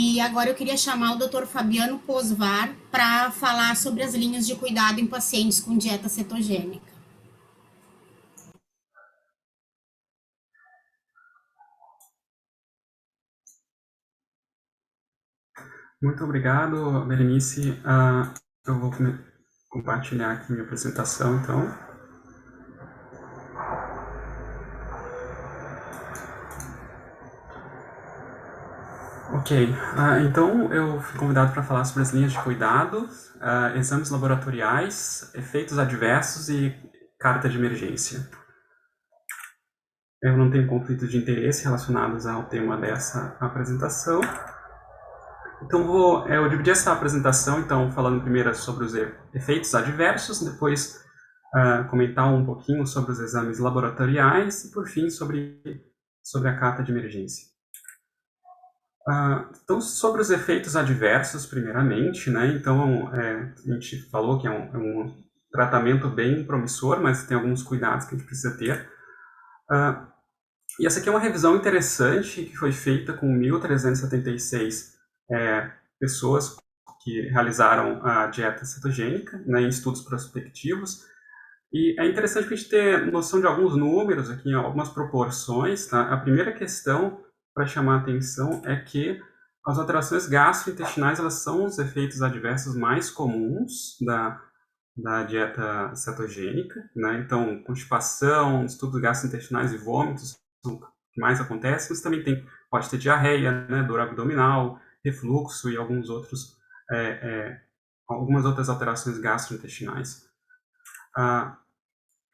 E agora eu queria chamar o Dr. Fabiano Posvar para falar sobre as linhas de cuidado em pacientes com dieta cetogênica. Muito obrigado, Berenice. Eu vou compartilhar aqui minha apresentação, então. Ok, então eu fui convidado para falar sobre as linhas de cuidado, exames laboratoriais, efeitos adversos e carta de emergência. Eu não tenho conflito de interesse relacionados ao tema dessa apresentação. Então eu dividi essa apresentação, então, falando primeiro sobre os efeitos adversos, depois comentar um pouquinho sobre os exames laboratoriais e, por fim, sobre a carta de emergência. Então, sobre os efeitos adversos, primeiramente, né? Então, a gente falou que é um tratamento bem promissor, mas tem alguns cuidados que a gente precisa ter. E essa aqui é uma revisão interessante que foi feita com 1.376 pessoas que realizaram a dieta cetogênica, né, em estudos prospectivos. E é interessante a gente ter noção de alguns números aqui, algumas proporções. Tá? A primeira questão para chamar a atenção é que as alterações gastrointestinais elas são os efeitos adversos mais comuns da dieta cetogênica. Né? Então, constipação, estudos gastrointestinais e vômitos são o que mais acontece, mas também pode ter diarreia, né, dor abdominal, refluxo e algumas outras alterações gastrointestinais.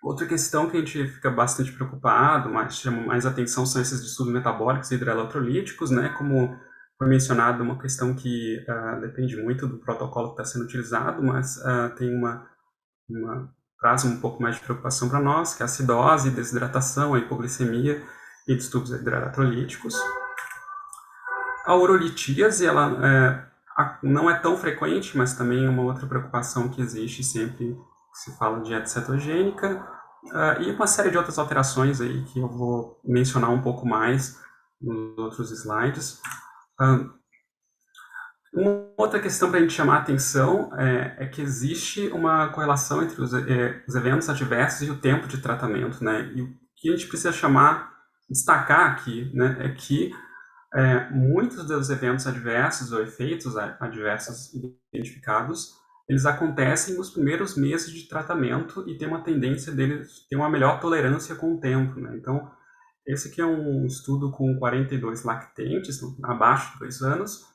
Outra questão que a gente fica bastante preocupado, mas chama mais atenção, são esses distúrbios metabólicos e hidroeletrolíticos, né? Como foi mencionado, uma questão que depende muito do protocolo que está sendo utilizado, mas tem traz um pouco mais de preocupação para nós, que é a acidose, desidratação, a hipoglicemia e distúrbios hidroeletrolíticos. A urolitíase, ela não é tão frequente, mas também é uma outra preocupação que existe sempre que se fala de dieta cetogênica, e uma série de outras alterações aí que eu vou mencionar um pouco mais nos outros slides. Uma outra questão para a gente chamar a atenção é que existe uma correlação entre os eventos adversos e o tempo de tratamento, né? E o que a gente precisa destacar aqui, né, é que muitos dos eventos adversos ou efeitos adversos identificados, eles acontecem nos primeiros meses de tratamento e tem uma tendência deles ter uma melhor tolerância com o tempo, né? Então, esse aqui é um estudo com 42 lactentes, abaixo de 2 anos.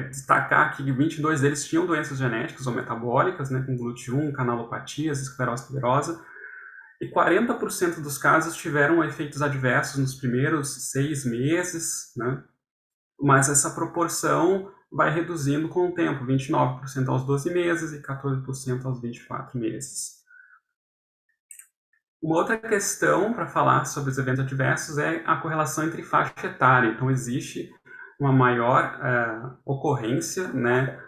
Destacar que 22 deles tinham doenças genéticas ou metabólicas, né, com GLUT1, canalopatias, esclerose tuberosa, e 40% dos casos tiveram efeitos adversos nos primeiros 6 meses, né? Mas essa proporção vai reduzindo com o tempo, 29% aos 12 meses e 14% aos 24 meses. Uma outra questão para falar sobre os eventos adversos é a correlação entre faixa etária. Então, existe uma maior ocorrência, né,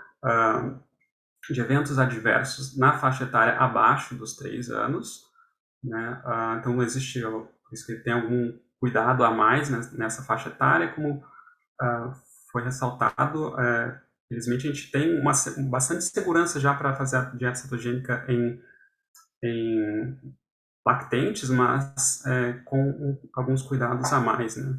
de eventos adversos na faixa etária abaixo dos 3 anos, né? Então, existe, por isso que tem algum cuidado a mais nessa faixa etária, como foi ressaltado, felizmente a gente tem bastante segurança já para fazer a dieta cetogênica em lactentes, mas com alguns cuidados a mais, né?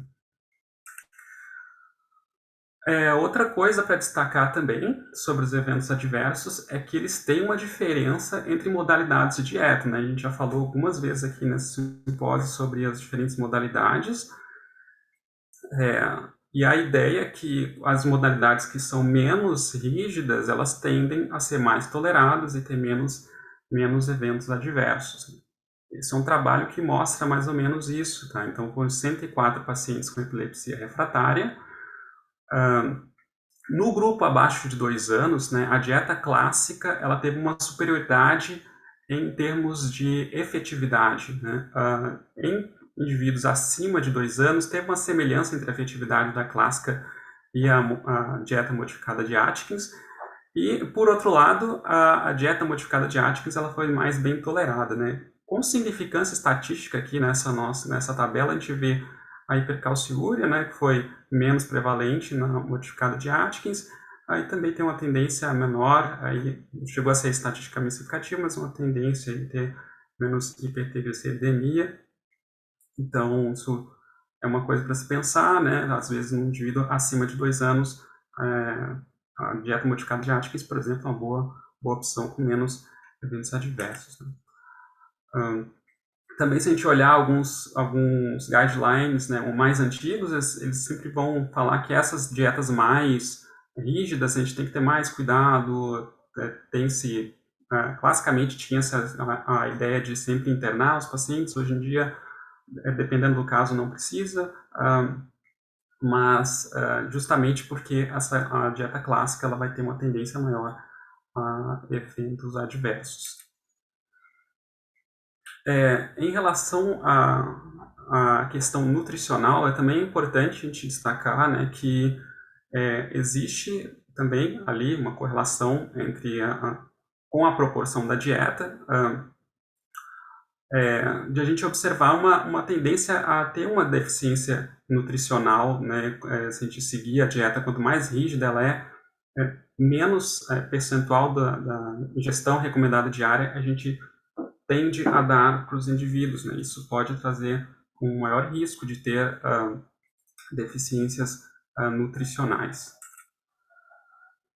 Outra coisa para destacar também sobre os eventos adversos é que eles têm uma diferença entre modalidades de dieta, né? A gente já falou algumas vezes aqui nesse simpósio sobre as diferentes modalidades. E a ideia é que as modalidades que são menos rígidas, elas tendem a ser mais toleradas e ter menos eventos adversos. Esse é um trabalho que mostra mais ou menos isso, tá? Então, com 104 pacientes com epilepsia refratária, no grupo abaixo de 2 anos, né, a dieta clássica ela teve uma superioridade em termos de efetividade, né? Em indivíduos acima de 2 anos, teve uma semelhança entre a efetividade da clássica e a dieta modificada de Atkins. E, por outro lado, a dieta modificada de Atkins ela foi mais bem tolerada, né? Com significância estatística aqui nessa tabela, a gente vê a hipercalciúria, né, que foi menos prevalente na modificada de Atkins. Aí também tem uma tendência menor, aí chegou a ser estatisticamente significativa, mas uma tendência em ter menos hipertrigliceridemia. Então, isso é uma coisa para se pensar, né? Às vezes, num indivíduo acima de 2 anos, a dieta modificada de Atkins, por exemplo, é uma boa opção com menos eventos adversos. Né? Também, se a gente olhar alguns guidelines, né, mais antigos, eles sempre vão falar que essas dietas mais rígidas, a gente tem que ter mais cuidado, tem-se, classicamente tinha a ideia de sempre internar os pacientes, hoje em dia, dependendo do caso, não precisa, mas justamente porque a dieta clássica ela vai ter uma tendência maior a eventos adversos. Em relação à questão nutricional, é também importante a gente destacar, né, que existe também ali uma correlação entre com a proporção da dieta, de a gente observar uma tendência a ter uma deficiência nutricional, né, se a gente seguir a dieta, quanto mais rígida ela menos percentual da ingestão recomendada diária a gente tende a dar para os indivíduos, né? Isso pode trazer um maior risco de ter deficiências nutricionais.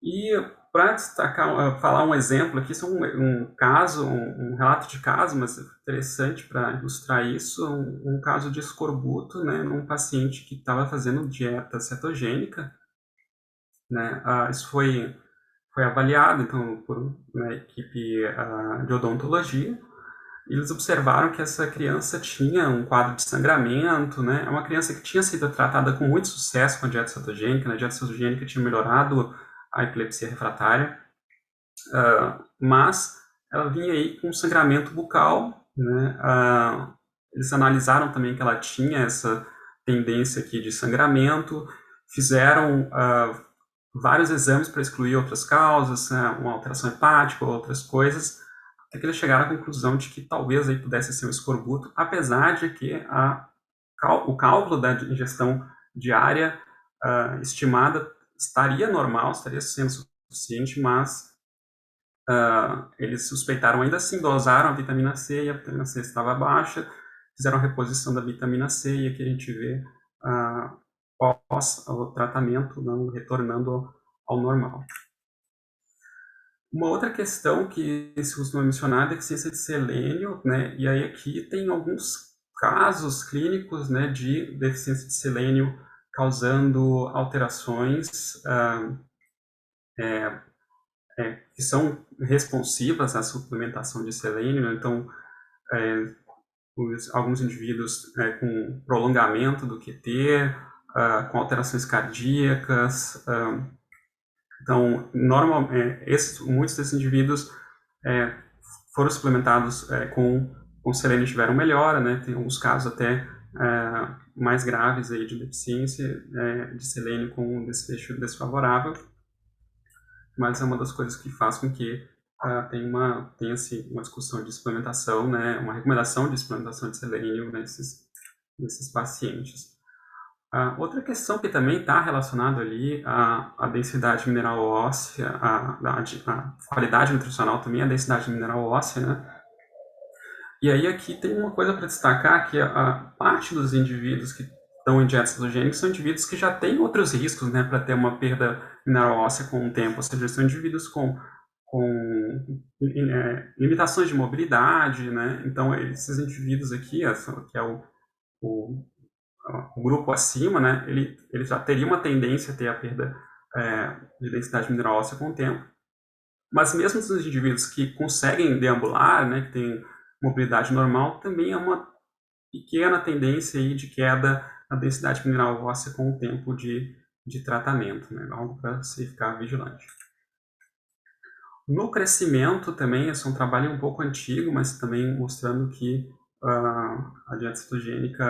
E para destacar, falar um exemplo aqui, isso é um relato de caso, mas interessante para ilustrar isso, um caso de escorbuto, né, num paciente que estava fazendo dieta cetogênica, né, isso foi avaliado, então, por uma equipe de odontologia. Eles observaram que essa criança tinha um quadro de sangramento, né? É uma criança que tinha sido tratada com muito sucesso com a dieta cetogênica, né? A dieta cetogênica tinha melhorado a epilepsia refratária, mas ela vinha aí com sangramento bucal, né? Eles analisaram também que ela tinha essa tendência aqui de sangramento, fizeram vários exames para excluir outras causas, né? Uma alteração hepática, outras coisas, até que eles chegaram à conclusão de que talvez aí pudesse ser um escorbuto, apesar de que o cálculo da ingestão diária estimada estaria normal, estaria sendo suficiente, mas eles suspeitaram ainda assim, dosaram a vitamina C e a vitamina C estava baixa, fizeram a reposição da vitamina C e aqui a gente vê pós o tratamento não retornando ao normal. Uma outra questão que se costuma mencionar é a deficiência de selênio, né? E aí aqui tem alguns casos clínicos, né, de deficiência de selênio causando alterações que são responsivas à suplementação de selênio, né? Então, alguns indivíduos com prolongamento do QT, com alterações cardíacas. Então, muitos desses indivíduos foram suplementados com selênio e tiveram melhora, né? Tem alguns casos até mais graves aí de deficiência de selênio com desfecho desfavorável, mas é uma das coisas que faz com que tenha-se uma discussão de suplementação, né? Uma recomendação de suplementação de selênio nesses pacientes. Outra questão que também está relacionada ali à densidade mineral óssea, a qualidade nutricional também, a densidade mineral óssea, né? E aí aqui tem uma coisa para destacar, que a parte dos indivíduos que estão em dieta cetogênica são indivíduos que já têm outros riscos, né, para ter uma perda mineral óssea com o tempo, ou seja, são indivíduos com limitações de mobilidade, né? Então esses indivíduos aqui, que é o grupo acima, né, ele já teria uma tendência a ter a perda de densidade mineral óssea com o tempo. Mas mesmo os indivíduos que conseguem deambular, né, que têm mobilidade normal, também é uma pequena tendência aí de queda na densidade mineral óssea com o tempo de tratamento, né, algo para se ficar vigilante. No crescimento também, esse é um trabalho um pouco antigo, mas também mostrando que a dieta cetogênica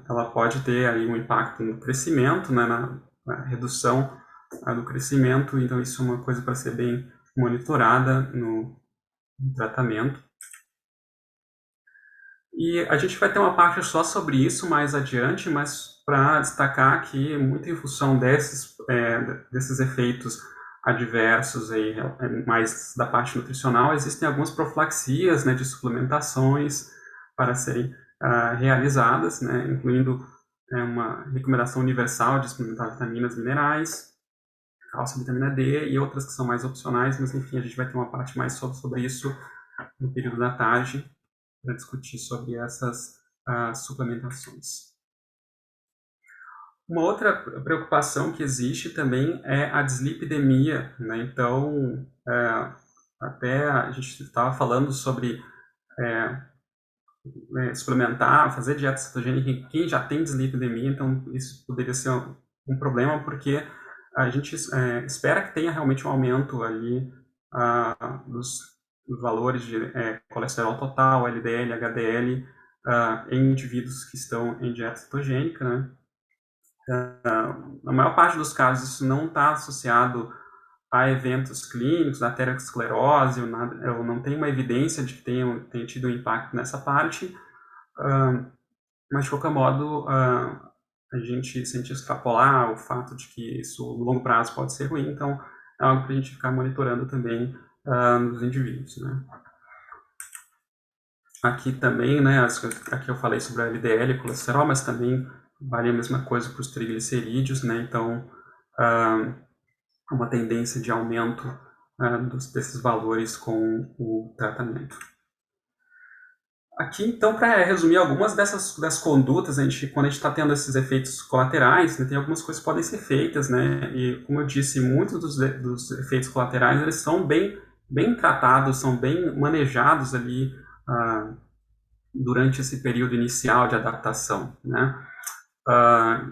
ela pode ter aí um impacto no crescimento, né, na redução do crescimento, então isso é uma coisa para ser bem monitorada no tratamento. E a gente vai ter uma parte só sobre isso mais adiante, mas para destacar que, muito em função desses efeitos adversos, aí, mais da parte nutricional, existem algumas profilaxias, né, de suplementações para serem realizadas, né, incluindo uma recomendação universal de suplementar vitaminas e minerais, cálcio e vitamina D, e outras que são mais opcionais, mas enfim, a gente vai ter uma parte mais sobre isso no período da tarde, para discutir sobre essas suplementações. Uma outra preocupação que existe também é a dislipidemia, né? Então, até a gente estava falando sobre suplementar, fazer dieta cetogênica em quem já tem dislipidemia, então isso poderia ser um problema, porque a gente espera que tenha realmente um aumento ali dos valores de colesterol total, LDL, HDL, em indivíduos que estão em dieta cetogênica, né? Na maior parte dos casos, isso não está associado a eventos clínicos, aterosclerose, ou não tem uma evidência de que tenha tido um impacto nessa parte, mas de qualquer modo, a gente sente extrapolar o fato de que isso no longo prazo pode ser ruim, então é algo para a gente ficar monitorando também nos indivíduos, né? Aqui também, né, aqui eu falei sobre a LDL, colesterol, mas também vale a mesma coisa para os triglicerídeos, né? Então, uma tendência de aumento desses valores com o tratamento. Aqui, então, para resumir algumas das condutas, quando a gente está tendo esses efeitos colaterais, né, tem algumas coisas que podem ser feitas, né? E, como eu disse, muitos dos efeitos colaterais, eles são bem tratados, são bem manejados ali durante esse período inicial de adaptação, né?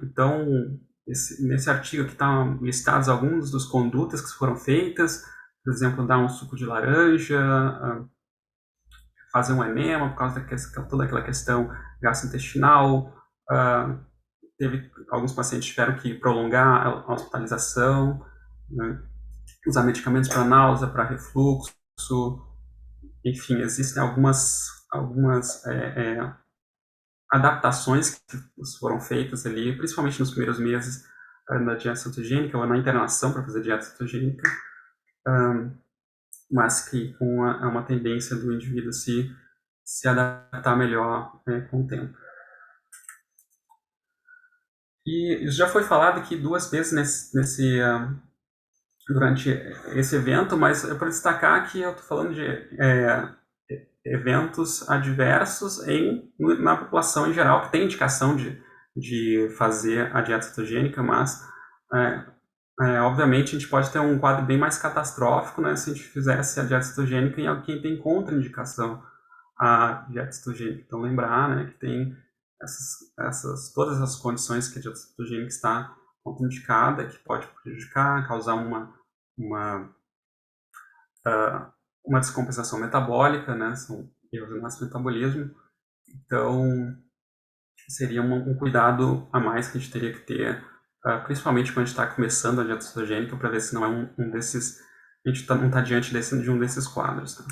Então, nesse artigo aqui estão listados alguns dos condutas que foram feitas, por exemplo, dar um suco de laranja, fazer um enema por causa toda aquela questão gastrointestinal, teve alguns pacientes que tiveram que prolongar a hospitalização, né? Usar medicamentos para náusea, para refluxo, enfim, existem algumas adaptações que foram feitas ali, principalmente nos primeiros meses da dieta cetogênica, ou na internação para fazer dieta cetogênica, mas que com uma tendência do indivíduo se adaptar melhor com o tempo. E isso já foi falado aqui 2 vezes durante esse evento, mas é para destacar que eu estou falando de eventos adversos na população em geral, que tem indicação de fazer a dieta cetogênica, mas obviamente a gente pode ter um quadro bem mais catastrófico, né, se a gente fizesse a dieta cetogênica em alguém tem contraindicação à dieta cetogênica. Então lembrar, né, que tem todas as condições que a dieta cetogênica está contraindicada, que pode prejudicar, causar uma descompensação metabólica, né, são erros no nosso metabolismo. Então, seria um cuidado a mais que a gente teria que ter, principalmente quando a gente está começando a dieta cetogênica, para ver se não é um desses, a gente não está diante de um desses quadros. Tá?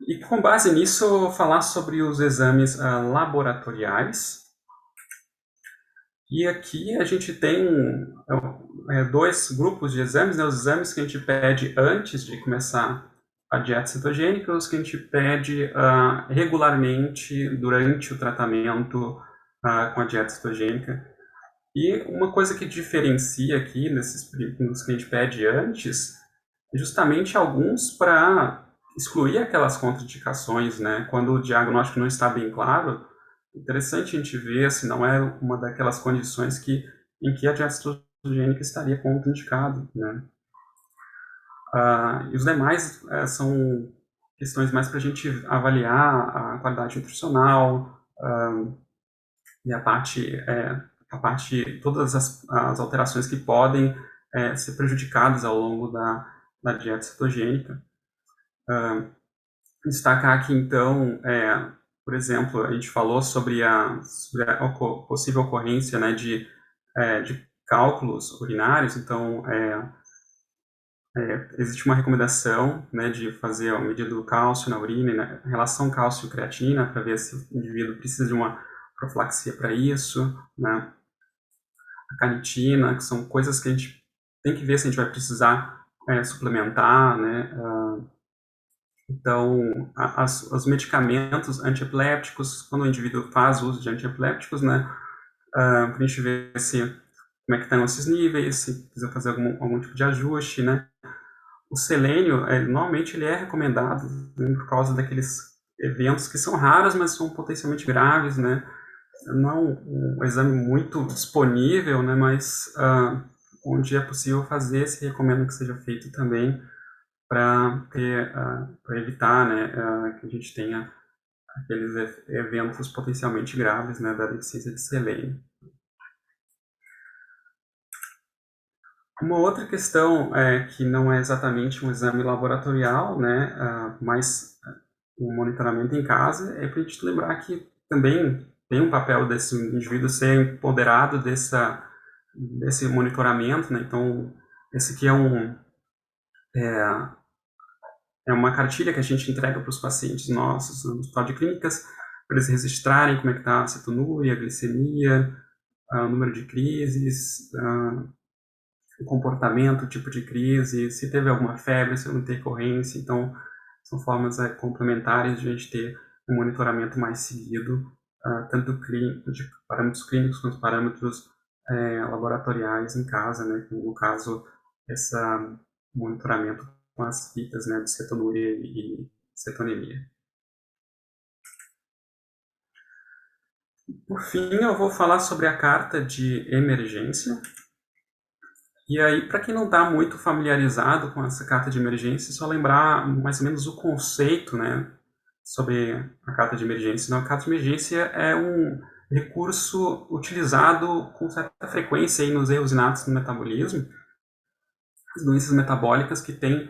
E com base nisso, falar sobre os exames laboratoriais. E aqui a gente tem 2 grupos de exames, né? Os exames que a gente pede antes de começar a dieta cetogênica, os que a gente pede regularmente durante o tratamento com a dieta cetogênica. E uma coisa que diferencia aqui nos que a gente pede antes é justamente alguns para excluir aquelas contraindicações, né? Quando o diagnóstico não está bem claro, interessante a gente ver se não é uma daquelas condições em que a dieta cetogênica estaria contraindicada, né? E os demais são questões mais para a gente avaliar a qualidade nutricional e todas as alterações que podem ser prejudicadas ao longo da dieta cetogênica. Destacar aqui, então, por exemplo, a gente falou sobre a possível ocorrência, né, de cálculos urinários, então, Existe uma recomendação, né, de fazer a medida do cálcio na urina, né, relação cálcio-creatina, para ver se o indivíduo precisa de uma profilaxia para isso, né, a carnitina, que são coisas que a gente tem que ver se a gente vai precisar suplementar, né. Então, os medicamentos antiepilépticos, quando o indivíduo faz uso de antiepilépticos, né, para a gente ver como é que estão esses níveis, se precisa fazer algum tipo de ajuste, né. O selênio, normalmente ele é recomendado, né, por causa daqueles eventos que são raros, mas são potencialmente graves, né. Não é um exame muito disponível, né, mas onde é possível fazer, se recomenda que seja feito também para evitar, né, que a gente tenha aqueles eventos potencialmente graves, né, da deficiência de selênio. Uma outra questão que não é exatamente um exame laboratorial, né, mas um monitoramento em casa, é para a gente lembrar que também tem um papel desse indivíduo ser empoderado desse monitoramento, né. Então, esse aqui é uma cartilha que a gente entrega para os pacientes nossos no hospital de clínicas, para eles registrarem como é que está a cetonúria, a glicemia, o número de crises, o comportamento, o tipo de crise, se teve alguma febre, se não tem intercorrência. Então, são formas complementares de a gente ter um monitoramento mais seguido, tanto de parâmetros clínicos quanto parâmetros laboratoriais em casa, né? No caso, esse monitoramento com as fitas, né, de cetonúria e cetonemia. Por fim, eu vou falar sobre a carta de emergência. E aí, para quem não está muito familiarizado com essa carta de emergência, só lembrar mais ou menos o conceito, né, sobre a carta de emergência. Então, a carta de emergência é um recurso utilizado com certa frequência aí nos erros inatos no metabolismo, as doenças metabólicas que têm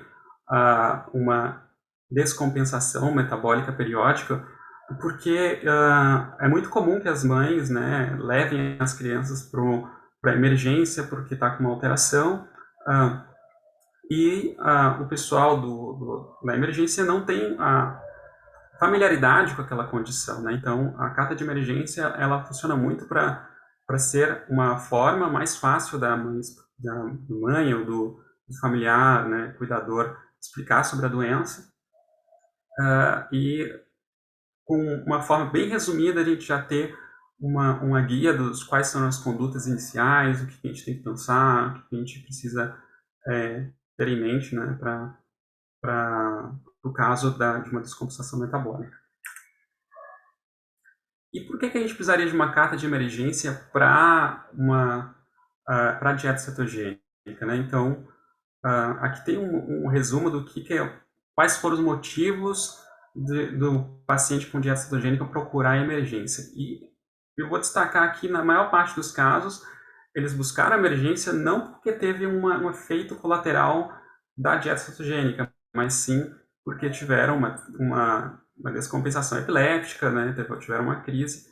uma descompensação metabólica periódica, porque é muito comum que as mães, né, levem as crianças para emergência porque está com uma alteração, e o pessoal da emergência não tem a familiaridade com aquela condição, né? Então, a carta de emergência, ela funciona muito para ser uma forma mais fácil da mãe ou do familiar, né, cuidador, explicar sobre a doença, e com uma forma bem resumida a gente já ter uma guia dos quais são as condutas iniciais, o que a gente tem que pensar, o que a gente precisa ter em mente, né, para o caso de uma descompensação metabólica. E por que a gente precisaria de uma carta de emergência para a dieta cetogênica, né? Então, aqui tem um resumo do quais foram os motivos do paciente com dieta cetogênica procurar a emergência. E eu vou destacar aqui, na maior parte dos casos, eles buscaram a emergência não porque teve um efeito colateral da dieta cetogênica, mas sim porque tiveram uma descompensação epiléptica, né, tiveram uma crise.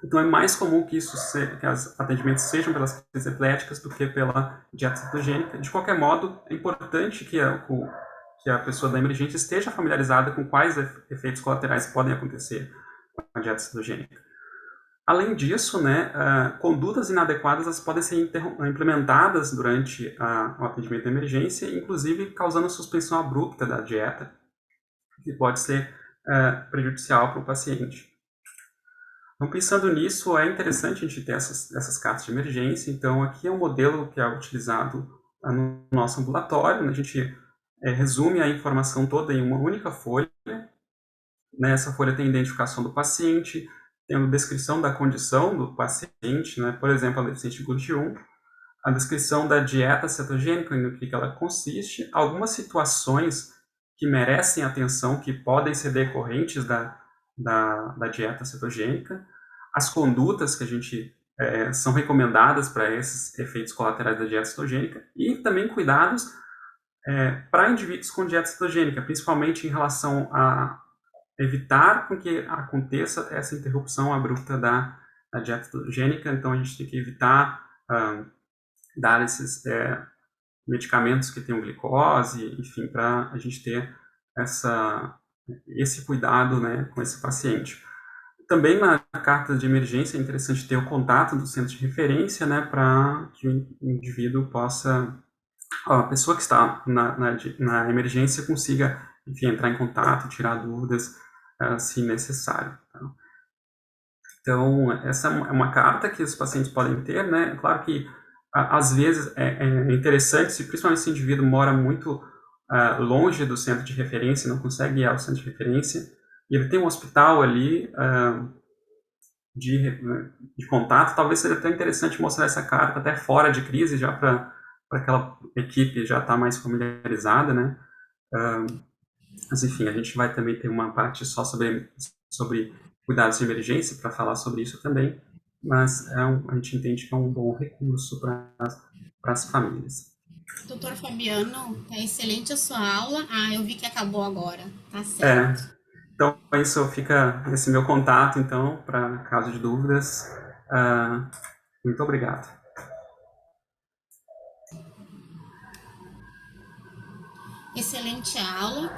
Então é mais comum que que os atendimentos sejam pelas crises epiléticas do que pela dieta cetogênica. De qualquer modo, é importante que a pessoa da emergência esteja familiarizada com quais efeitos colaterais podem acontecer com a dieta cetogênica. Além disso, né, condutas inadequadas elas podem ser implementadas durante o atendimento de emergência, inclusive causando suspensão abrupta da dieta, que pode ser prejudicial para o paciente. Então, pensando nisso, é interessante a gente ter essas cartas de emergência. Então, aqui é um modelo que é utilizado no nosso ambulatório, né? A gente resume a informação toda em uma única folha. Nessa folha tem a identificação do paciente, tem a descrição da condição do paciente, né? Por exemplo, a deficiência de GLUT1, a descrição da dieta cetogênica, no que ela consiste, algumas situações que merecem atenção, que podem ser decorrentes da dieta cetogênica, as condutas que a gente são recomendadas para esses efeitos colaterais da dieta cetogênica e também cuidados para indivíduos com dieta cetogênica, principalmente em relação a evitar com que aconteça essa interrupção abrupta da dieta cetogênica. Então a gente tem que evitar dar medicamentos que tenham glicose, enfim, para a gente ter esse cuidado, né, com esse paciente. Também na carta de emergência é interessante ter o contato do centro de referência, né, para que o indivíduo possa, a pessoa que está na emergência consiga, enfim, entrar em contato, tirar dúvidas, se necessário. Tá? Então, essa é uma carta que os pacientes podem ter, né? Claro que, às vezes, é interessante, se principalmente se o indivíduo mora muito longe do centro de referência, não consegue ir ao centro de referência, e ele tem um hospital ali de contato, talvez seja até interessante mostrar essa carta até fora de crise, já para aquela equipe já estar mais familiarizada, né? Mas, enfim, a gente vai também ter uma parte só sobre cuidados de emergência para falar sobre isso também, mas a gente entende que é um bom recurso para as famílias. Doutor Fabiano, tá excelente a sua aula. Ah, eu vi que acabou agora. Tá É, certo. então, isso fica esse meu contato, então, para caso de dúvidas. Muito obrigado. Excelente aula.